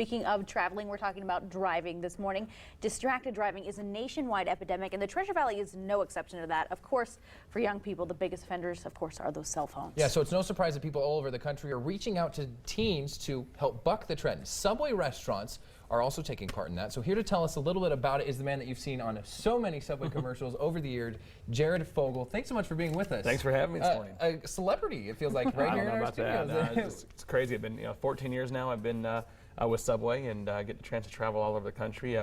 Speaking of traveling, we're talking about driving this morning. Distracted driving is a nationwide epidemic, and the Treasure Valley is no exception to that. Of course, for young people, the biggest offenders, of course, are those cell phones. Yeah, so it's no surprise that people all over the country are reaching out to teens to help buck the trend. Subway restaurants are also taking part in that. So here to tell us a little bit about it is the man that you've seen on so many Subway commercials over the years, Jared Fogle. Thanks so much for being with us. Thanks for having me this morning. A celebrity, it feels like, right here in our studios. It's crazy. I've been 14 years now. I've been with Subway and get the chance to travel all over the country.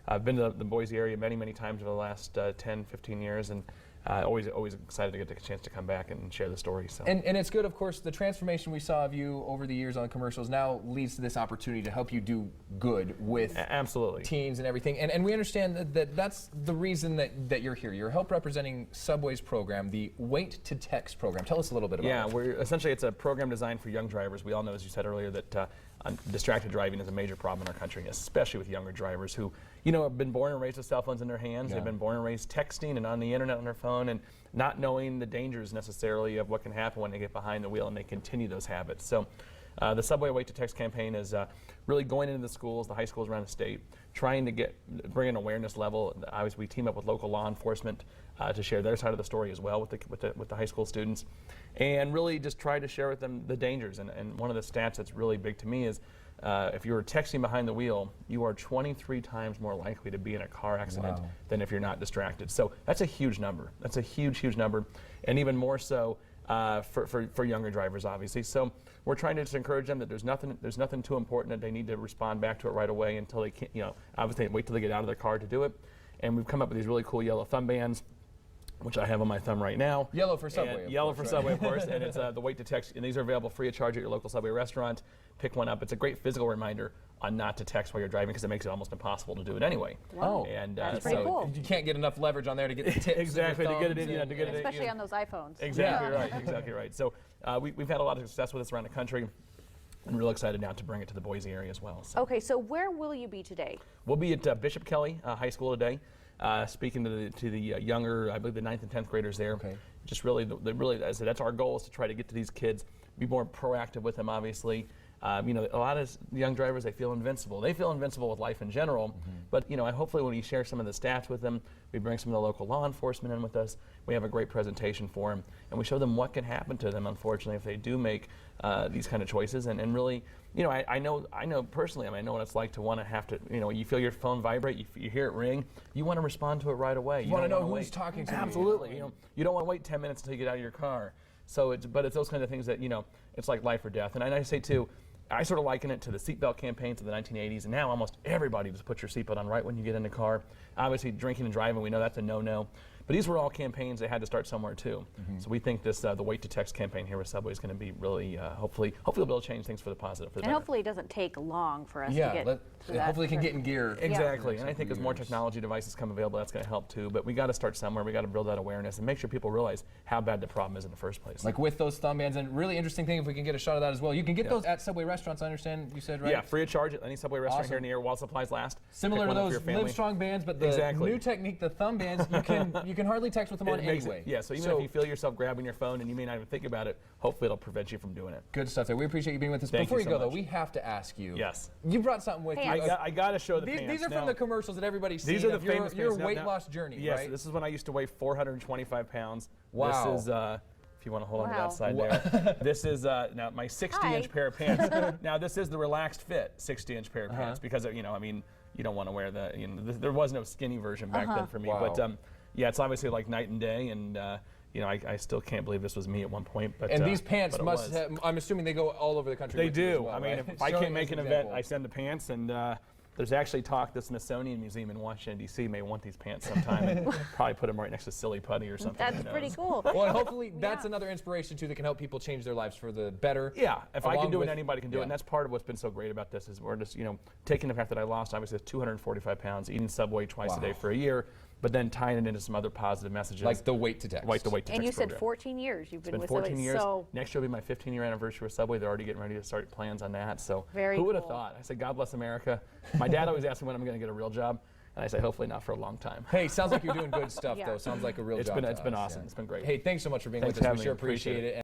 I've been to the Boise area many times over the last 10, 15 years, and always excited to get the chance to come back and share the story. So. And it's good, of course, the transformation we saw of you over the years on commercials now leads to this opportunity to help you do good with absolutely teens and everything. And we understand that that's the reason that you're here. You're help representing Subway's program, the Wait to Text program. Tell us a little bit about it. Yeah, essentially it's a program designed for young drivers. We all know, as you said earlier, that distracted driving is a major problem in our country, especially with younger drivers who, have been born and raised with cell phones in their hands. Yeah. They've been born and raised texting and on the internet on their phone and not knowing the dangers necessarily of what can happen when they get behind the wheel and they continue those habits. So the Subway Wait to Text campaign is really going into the schools, the high schools around the state, trying to bring an awareness level. Obviously, we team up with local law enforcement to share their side of the story as well with the high school students, and really just try to share with them the dangers. And one of the stats that's really big to me is if you're texting behind the wheel, you are 23 times more likely to be in a car accident than if you're not distracted. So that's a huge number. That's a huge number, and even more so for younger drivers, obviously. So we're trying to just encourage them that there's nothing too important that they need to respond back to it right away until they can't, obviously wait till they get out of their car to do it. And we've come up with these really cool yellow thumb bands, which I have on my thumb right now. Yellow for Subway. Yellow for Subway, of course. And it's the Wait to Text. And these are available free of charge at your local Subway restaurant. Pick one up. It's a great physical reminder on not to text while you're driving because it makes it almost impossible to do it anyway. Wow. And that's pretty cool. You can't get enough leverage on there to get the tips. Exactly, to get it in, especially on those iPhones. Exactly right. Exactly right. So we've had a lot of success with this around the country. I'm real excited now to bring it to the Boise area as well. So. Okay, so where will you be today? We'll be at Bishop Kelly High School today. Speaking to the younger, I believe the 9th and 10th graders there. Okay. Just really, that's our goal, is to try to get to these kids, be more proactive with them, obviously. A lot of young drivers, they feel invincible. They feel invincible with life in general, but hopefully when we share some of the stats with them, we bring some of the local law enforcement in with us, we have a great presentation for them, and we show them what can happen to them, unfortunately, if they do make these kind of choices. And really, I know personally, I know what it's like to want to have to, you feel your phone vibrate, you hear it ring, you want to respond to it right away. You want to know who's talking to you. Absolutely. You don't want to wait 10 minutes until you get out of your car. So but it's those kind of things that, it's like life or death. And I say too, I sort of liken it to the seatbelt campaigns of the 1980s, and now almost everybody just puts your seatbelt on right when you get in the car. Obviously, drinking and driving, we know that's a no-no. But these were all campaigns that had to start somewhere too. So we think this the Wait to Text campaign here with Subway is going to be really, hopefully we'll be able to change things for the positive. And hopefully it doesn't take long for us to get to that. Hopefully it can get in gear. Exactly, and I think as more technology devices come available, that's going to help too. But we got to start somewhere. We got to build that awareness and make sure people realize how bad the problem is in the first place. Like with those thumb bands, and really interesting thing, if we can get a shot of that as well. You can get those at Subway restaurants, I understand you said, right? Yeah, free of charge at any Subway restaurant here in the area while supplies last. Similar to those Livestrong bands, but the new technique, the thumb bands, you can hardly text with them on anyway. Yeah, so even if you feel yourself grabbing your phone and you may not even think about it, hopefully it'll prevent you from doing it. Good stuff there. We appreciate you being with us. Before you go, though, we have to ask you. Yes. You brought something with you. I got to show the pants. These are from the commercials that everybody's seen. These are the famous your weight loss journey, yes, right? this is when I used to weigh 425 pounds. Wow. This is, if you want to hold on to that side there. This is now my 60-inch pair of pants. Now this is the relaxed fit 60-inch pair of pants because, you don't want to wear the, there was no skinny version back then for me. Wow. But yeah, it's obviously like night and day, and I still can't believe this was me at one point. But and these pants must have, I'm assuming they go all over the country. They do. Well, I mean, right? if I can't make an event, I send the pants, and there's actually talk the Smithsonian Museum in Washington, D.C. may want these pants sometime and probably put them right next to Silly Putty or something. That's pretty cool. Well, and hopefully that's another inspiration, too, that can help people change their lives for the better. Yeah, if I can do it, anybody can do it. And that's part of what's been so great about this is we're just, taking the fact that I lost, obviously, 245 pounds, eating Subway twice a day for a year, but then tying it into some other positive messages. Like the Wait to Text. Like the Wait to Text And you said program. 14 years you've been with Subway. 14 years. So next year will be my 15-year anniversary with Subway. They're already getting ready to start plans on that. So who would have thought? I said, God bless America. My dad always asked me when I'm going to get a real job. And I say, hopefully not for a long time. Hey, sounds like you're doing good stuff, though. Sounds like a real job. It's been awesome. It's been great. Hey, thanks so much for being with us. We sure appreciate it.